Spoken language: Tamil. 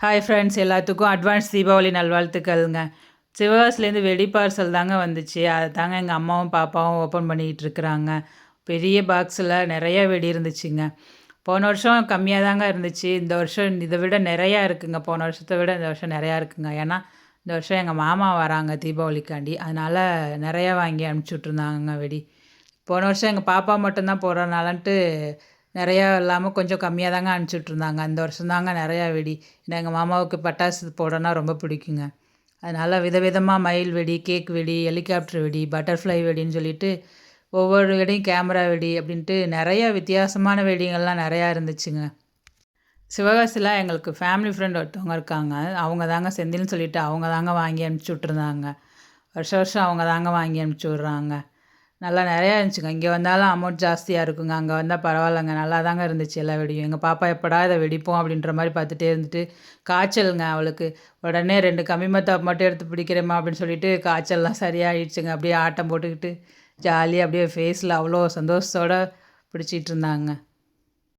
ஹாய் ஃப்ரெண்ட்ஸ், எல்லாத்துக்கும் அட்வான்ஸ் தீபாவளி நல்வாழ்த்துக்கள்ங்க. சிவகாசிலேருந்து வெடி பார்சல் தாங்க வந்துச்சு. அதை தாங்க எங்கள் அம்மாவும் பாப்பாவும் ஓப்பன் பண்ணிக்கிட்டு இருக்கிறாங்க. பெரிய பாக்ஸில் நிறைய வெடி இருந்துச்சுங்க. போன வருஷம் கம்மியாக தாங்க இருந்துச்சு. இந்த வருஷம் இதை விட நிறையா இருக்குங்க. போன வருஷத்தை விட இந்த வருஷம் நிறையா இருக்குங்க. ஏன்னா இந்த வருஷம் எங்கள் மாமா வராங்க தீபாவளிக்காண்டி. அதனால் நிறையா வாங்கி அனுப்பிச்சி விட்ருந்தாங்க வெடி. போன வருஷம் எங்கள் பாப்பா மட்டும்தான் போடுறனாலன்ட்டு நிறையா இல்லாமல் கொஞ்சம் கம்மியாக தாங்க அனுப்பிச்சுட்ருந்தாங்க. இந்த வருஷம் தாங்க நிறையா வெடி. ஏன்னா எங்கள் மாமாவுக்கு பட்டாசு போடனா ரொம்ப பிடிக்குங்க. அதனால் விதவிதமாக மயில் வெடி, கேக் வெடி, ஹெலிகாப்டர் வெடி, பட்டர்ஃப்ளை வெடின்னு சொல்லிட்டு ஒவ்வொரு வெடியும் கேமரா வெடி அப்படின்ட்டு நிறையா வித்தியாசமான வெடிங்கள்லாம் நிறையா இருந்துச்சுங்க. சிவகாசியில் எங்களுக்கு ஃபேமிலி ஃப்ரெண்ட் ஒருத்தவங்க இருக்காங்க. அவங்க தாங்க செந்தில்னு சொல்லிட்டு அவங்க தாங்க வாங்கி அனுப்பிச்சி விட்ருந்தாங்க. வருஷம் வருஷம் அவங்க தாங்க வாங்கி அனுப்பிச்சி விட்றாங்க. நல்லா நிறையா இருந்துச்சுங்க. இங்கே வந்தாலும் அமௌண்ட் ஜாஸ்தியாக இருக்குங்க. அங்கே வந்தால் பரவாயில்லங்க. நல்லா தாங்க இருந்துச்சு எல்லா வெடியும். எங்கள் பாப்பா எப்படா இதை வெடிப்போம் அப்படின்ற மாதிரி பார்த்துட்டே இருந்துட்டு காய்ச்சலுங்க அவளுக்கு. உடனே 2 கம்பி மத்தாப்பு மட்டும் எடுத்து பிடிக்கிறேம்மா அப்படின்னு சொல்லிட்டு காய்ச்சல்லாம் சரியாயிடுச்சுங்க. அப்படியே ஆட்டம் போட்டுக்கிட்டு ஜாலியாக அப்படியே ஃபேஸில் அவ்வளோ சந்தோஷத்தோடு பிடிச்சிட்டு இருந்தாங்க.